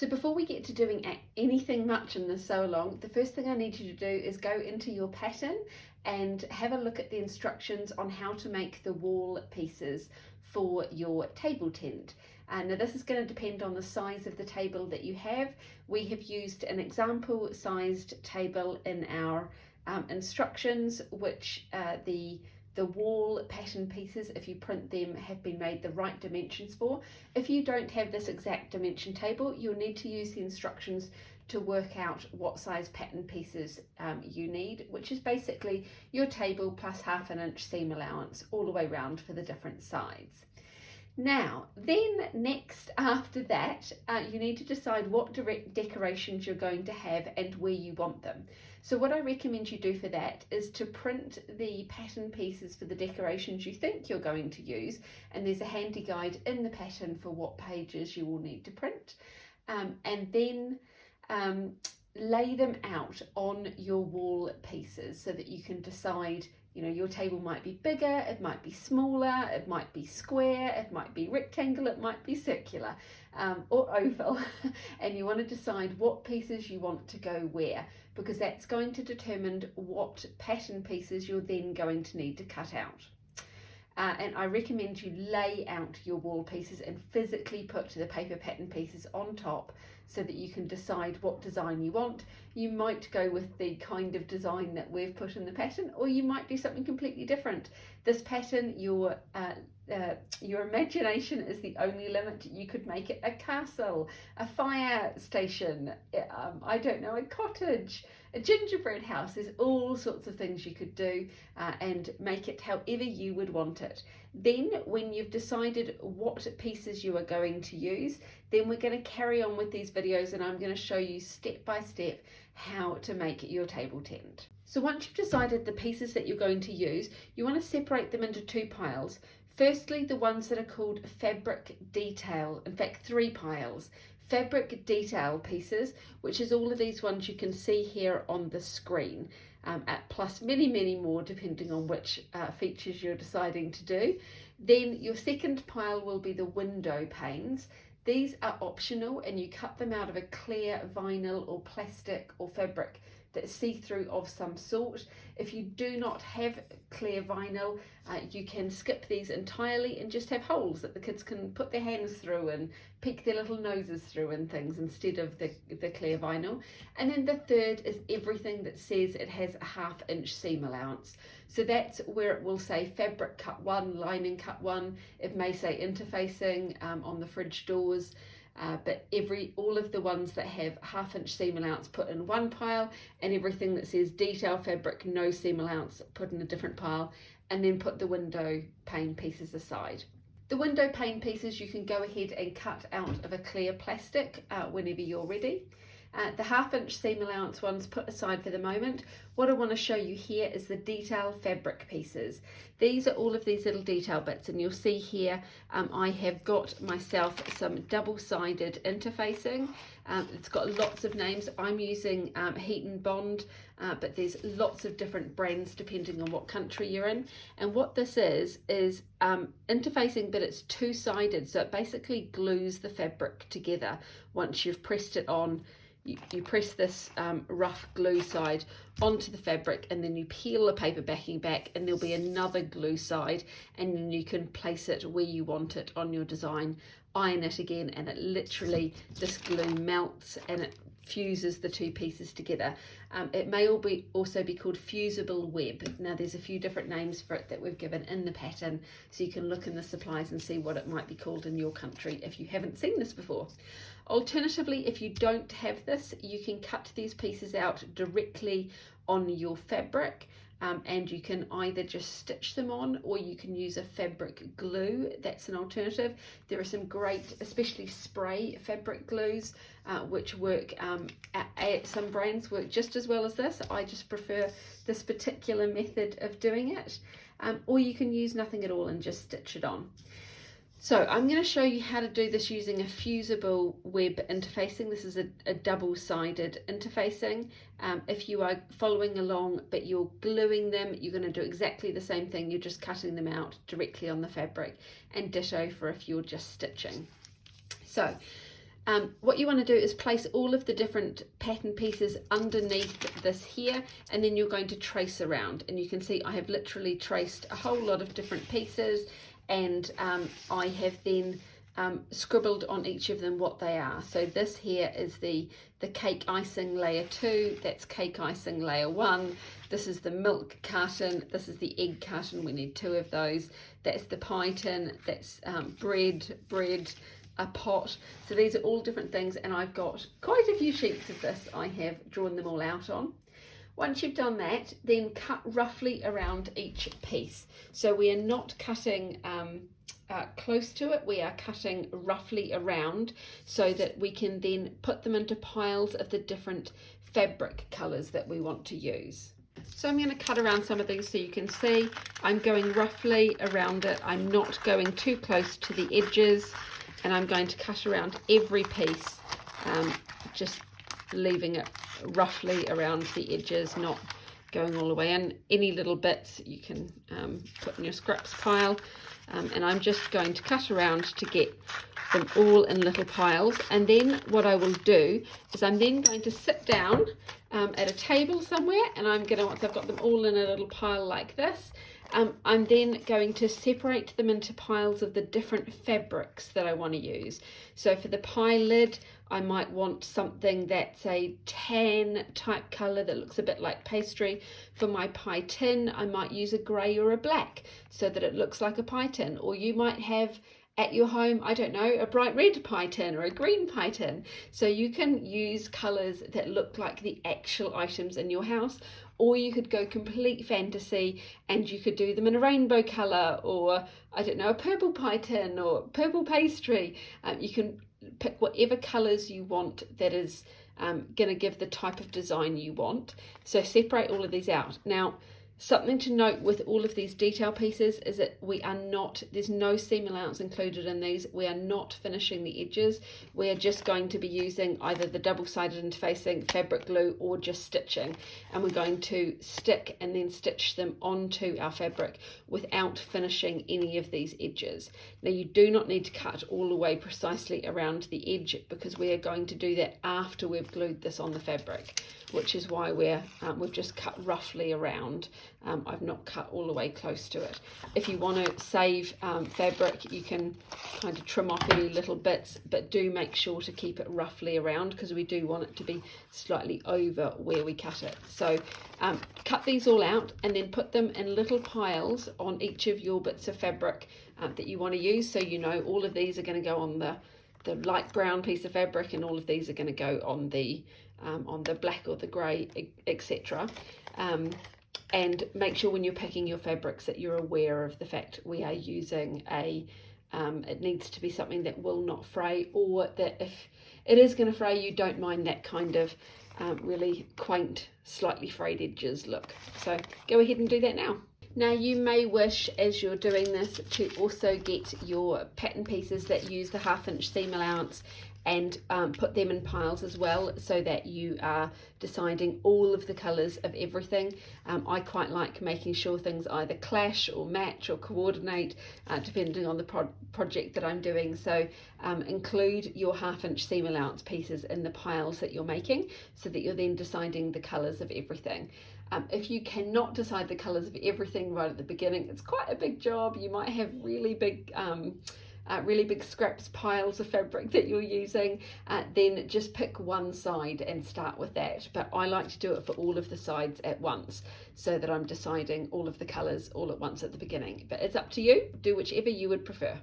So before we get to doing anything much in this sew along, the first thing I need you to do is go into your pattern and have a look at the instructions on how to make the wall pieces for your table tent. Now this is going to depend on the size of the table that you have. We have used an example sized table in our instructions, which the wall pattern pieces, if you print them, have been made the right dimensions for. If you don't have this exact dimension table, you'll need to use the instructions to work out what size pattern pieces you need, which is basically your table plus 1/2 inch seam allowance all the way round for the different sides. Now, then next after that, you need to decide what decorations you're going to have and where you want them. So what I recommend you do for that is to print the pattern pieces for the decorations you think you're going to use, and there's a handy guide in the pattern for what pages you will need to print, and then lay them out on your wall pieces so that you can decide, your table might be bigger, it might be smaller, it might be square, it might be rectangle, it might be circular or oval, and you want to decide what pieces you want to go where, because that's going to determine what pattern pieces you're then going to need to cut out. And I recommend you lay out your wall pieces and physically put the paper pattern pieces on top so that you can decide what design you want. You might go with the kind of design that we've put in the pattern, or you might do something completely different. This pattern, your imagination is the only limit. You could make it a castle, a fire station, I don't know, a cottage, a gingerbread house. There's all sorts of things you could do and make it however you would want it. Then when you've decided what pieces you are going to use, then we're going to carry on with these videos and I'm going to show you step by step how to make your table tent. So once you've decided the pieces that you're going to use, you want to separate them into 2 piles. Firstly, the ones that are called fabric detail, in fact 3 piles. Fabric detail pieces, which is all of these ones you can see here on the screen, plus many more depending on which features you're deciding to do. Then your second pile will be the window panes. These are optional and you cut them out of a clear vinyl or plastic or fabric that's see-through of some sort. If you do not have clear vinyl, you can skip these entirely and just have holes that the kids can put their hands through and peek their little noses through and things instead of the clear vinyl. And then the third is everything that says it has a 1/2 inch seam allowance. So that's where it will say fabric cut 1, lining cut 1. It may say interfacing on the fridge doors. But all of the ones that have 1/2 inch seam allowance put in one pile, and everything that says detail fabric no seam allowance put in a different pile, and then put the window pane pieces aside. The window pane pieces you can go ahead and cut out of a clear plastic whenever you're ready. The 1/2 inch seam allowance ones put aside for the moment. What I want to show you here is the detail fabric pieces. These are all of these little detail bits, and you'll see here I have got myself some double-sided interfacing. It's got lots of names. I'm using Heat and Bond, but there's lots of different brands depending on what country you're in. And what this is interfacing, but it's 2-sided, so it basically glues the fabric together once you've pressed it on. You press this rough glue side onto the fabric, and then you peel the paper backing back, and there'll be another glue side, and then you can place it where you want it on your design, iron it again, and it literally, this glue melts and it fuses the 2 pieces together. It may also be called fusible web. Now there's a few different names for it that we've given in the pattern, so you can look in the supplies and see what it might be called in your country if you haven't seen this before. Alternatively, if you don't have this, you can cut these pieces out directly on your fabric, and you can either just stitch them on, or you can use a fabric glue. That's an alternative. There are some great, especially spray fabric glues, which work, some brands work just as well as this. I just prefer this particular method of doing it, or you can use nothing at all and just stitch it on. So I'm going to show you how to do this using a fusible web interfacing. This is a double-sided interfacing. If you are following along but you're gluing them, you're going to do exactly the same thing. You're just cutting them out directly on the fabric, and ditto for if you're just stitching. So What you want to do is place all of the different pattern pieces underneath this here, and then you're going to trace around, and you can see I have literally traced a whole lot of different pieces, and I have then scribbled on each of them what they are. So this here is the cake icing layer 2, that's cake icing layer 1, this is the milk carton, this is the egg carton, we need 2 of those, that's the pie tin, that's bread, a pot. So these are all different things, and I've got quite a few sheets of this I have drawn them all out on. Once you've done that, then cut roughly around each piece. So we are not cutting close to it, we are cutting roughly around so that we can then put them into piles of the different fabric colours that we want to use. So I'm going to cut around some of these so you can see I'm going roughly around it. I'm not going too close to the edges, and I'm going to cut around every piece, just leaving it roughly around the edges, not going all the way in. Any little bits you can put in your scraps pile, and I'm just going to cut around to get them all in little piles. And then what I will do is I'm then going to sit down at a table somewhere, and I'm going to, once I've got them all in a little pile like this, I'm then going to separate them into piles of the different fabrics that I want to use. So for the pie lid, I might want something that's a tan type colour that looks a bit like pastry. For my pie tin, I might use a grey or a black so that it looks like a pie tin. Or you might have at your home, I don't know, a bright red pie tin or a green pie tin. So you can use colours that look like the actual items in your house, or you could go complete fantasy and you could do them in a rainbow colour, or I don't know, a purple pie tin or purple pastry. You can pick whatever colours you want that is going to give the type of design you want. So separate all of these out. Now, something to note with all of these detail pieces is that we are not, there's no seam allowance included in these. We are not finishing the edges. We are just going to be using either the double-sided interfacing, fabric glue, or just stitching. And we're going to stick and then stitch them onto our fabric without finishing any of these edges. Now, you do not need to cut all the way precisely around the edge, because we are going to do that after we've glued this on the fabric, which is why we've just cut roughly around. I've not cut all the way close to it. If you want to save fabric, you can kind of trim off any little bits, but do make sure to keep it roughly around, because we do want it to be slightly over where we cut it. So cut these all out and then put them in little piles on each of your bits of fabric that you want to use. So you know all of these are going to go on the light brown piece of fabric, and all of these are going to go on the black or the grey, etc. And make sure when you're picking your fabrics that you're aware of the fact we are using it needs to be something that will not fray, or that if it is going to fray, you don't mind that kind of really quaint, slightly frayed edges look. So go ahead and do that now. Now, you may wish, as you're doing this, to also get your pattern pieces that use the 1/2 inch seam allowance and put them in piles as well, so that you are deciding all of the colours of everything. I quite like making sure things either clash or match or coordinate depending on the project that I'm doing. So include your 1/2 inch seam allowance pieces in the piles that you're making, so that you're then deciding the colours of everything. If you cannot decide the colours of everything right at the beginning, it's quite a big job. You might have really big scraps piles of fabric that you're using, then just pick one side and start with that. But I like to do it for all of the sides at once, so that I'm deciding all of the colours all at once at the beginning. But it's up to you, do whichever you would prefer.